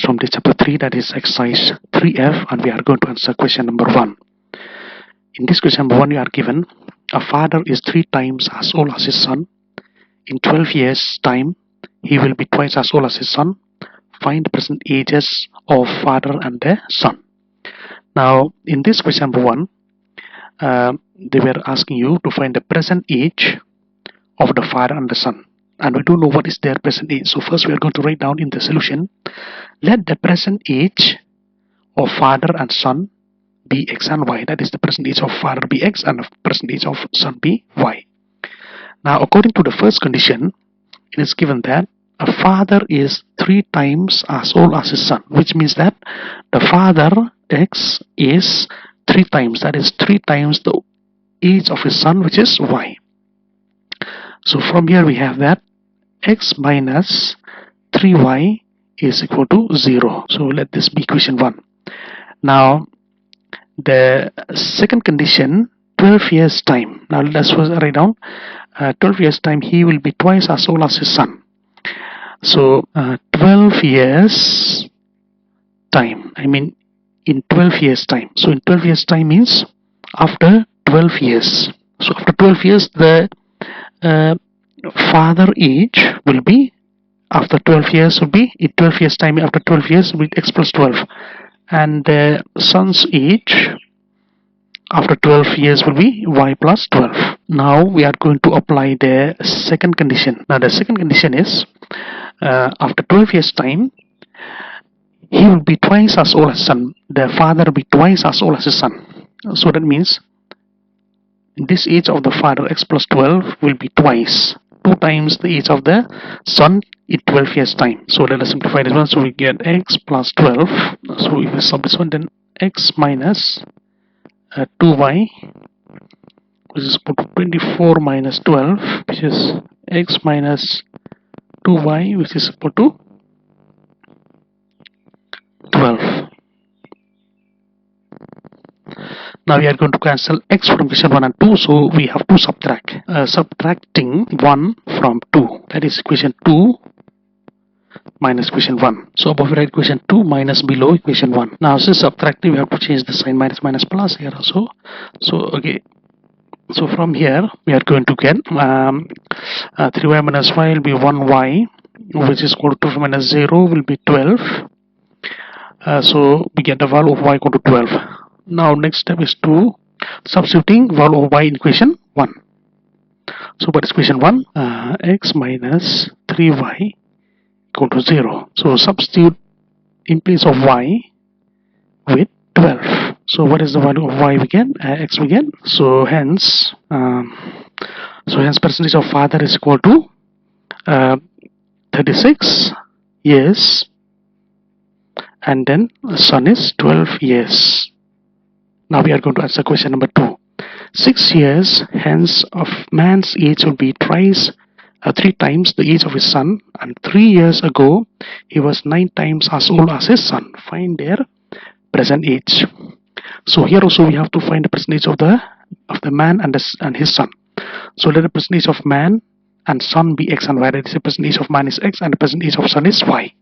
From this chapter 3, that is exercise 3F, and we are going to answer question number 1. In this question number 1, we are given a father is 3 times as old as his son. In 12 years time he will be twice as old as his son. Find the present ages of father and the son. Now in this question number 1, they were asking you to find the present age of the father and the son, and we don't know what is their present age. So first we are going to write down in the solution, let the present age of father and son be x and y. That is, the present age of father be x and the present age of son be y. Now according to the first condition, it is given that a father is 3 times as old as his son, which means that the father x is 3 times, that is 3 times the age of his son, which is y. So from here we have that x minus 3y is equal to 0. So let this be equation 1. Now the second condition, 12 years time. Now let's first write down 12 years time he will be twice as old as his son. So 12 years time, I mean in 12 years time. So in 12 years time means after 12 years. So after 12 years the father age will be, after 12 years will be, in 12 years time, after 12 years will be x plus 12, and the son's age after 12 years will be y plus 12. Now we are going to apply the second condition. Now the second condition is after 12 years time he will be twice as old as son. The father will be twice as old as his son. So that means this age of the father x plus 12 will be twice, 2 times the age of the son in 12 years time. So let us simplify this one. So we get x plus 12. So if we sub this one, then x minus 2y, which is equal to 24 minus 12, which is x minus 2y, which is equal to 12. Now we are going to cancel x from equation 1 and 2, so we have to subtract. Subtracting 1 from 2, that is equation 2 minus equation 1. So above we write equation 2 minus below equation 1. Now since subtracting, we have to change the sign, minus minus plus here also. So okay. So from here we are going to get 3y minus y will be 1y, which is equal to 2 minus 0 will be 12. So we get the value of y equal to 12. Now next step is to substituting value of y in equation 1. So what is equation 1? X minus 3y equal to 0. So substitute in place of y with 12. So what is the value of y we get? X we get. So hence percentage of father is equal to 36 years, and then son is 12 years. Now we are going to answer question number 2. 6 years hence of man's age will be twice 3 times the age of his son, and 3 years ago he was 9 times as old as his son. Find their present age. So here also we have to find the present age of the man and his son. So let the present age of man and son be x and y. That is, the present age of man is x and the present age of son is y.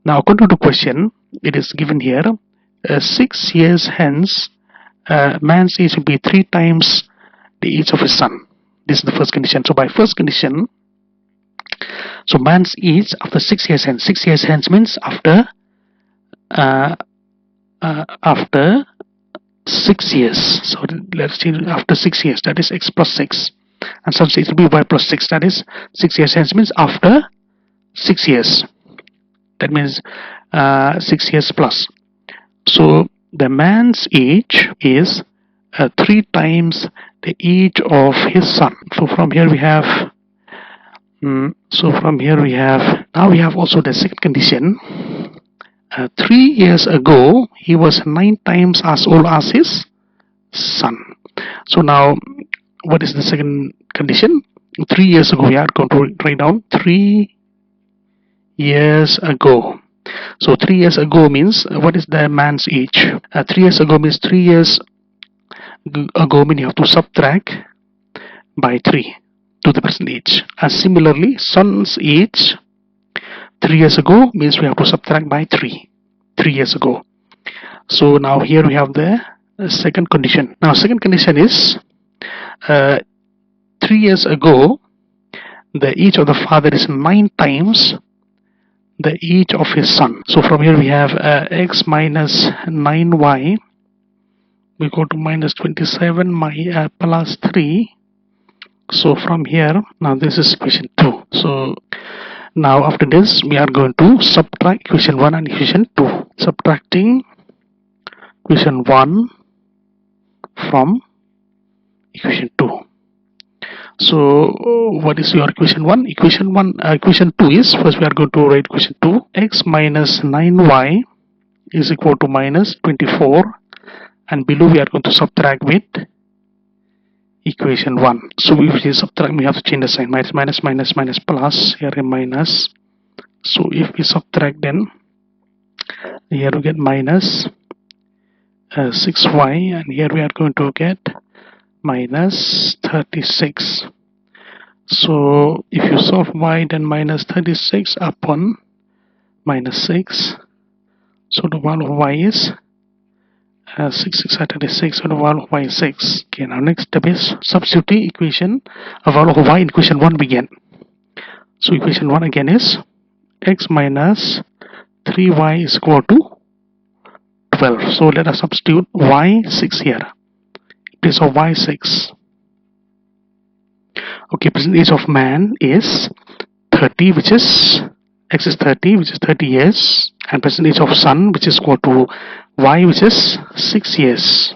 Now according to the question, it is given here 6 years hence man's age will be 3 times the age of his son. This is the first condition. So by first condition, so man's age after 6 years hence. 6 years hence means after 6 years. So let's see, after 6 years, that is x plus 6, and son's age will be y plus 6. That is 6 years hence means after 6 years. That means 6 years plus. So the man's age is 3 times the age of his son. So from here we have now we have also the second condition. 3 years ago he was 9 times as old as his son. So now what is the second condition? 3 years ago, we are going to write down 3 years ago. So 3 years ago means what is the man's age? 3 years ago means 3 years ago means you have to subtract by 3 to the present age. And similarly, son's age 3 years ago means we have to subtract by 3 years ago. So now here we have the second condition. Now second condition is 3 years ago the age of the father is 9 times the age of his son. So from here we have x minus 9y, we go to minus 27 plus 3. So from here, now this is equation 2. So now after this we are going to subtract equation 1 and equation 2. Subtracting equation 1 from equation 2. So what is your equation 1? Equation 2 is, first we are going to write equation 2, x minus 9y is equal to minus 24, and below we are going to subtract with equation 1. So if we subtract, we have to change the sign, minus plus, here a minus. So if we subtract, then here we get minus 6y, and here we are going to get minus 36. So if you solve y, then minus 36 upon minus 6. So the value of y is 6 are 36, so the value of y is 6. Okay, now next step is substituting equation, a value of y in equation 1 again. So equation 1 again is x minus 3y is equal to 12. So let us substitute y6 here. Place of y6. Okay, present age of man is 30, which is x is 30, which is 30 years, and present age of son, which is equal to y, which is 6 years.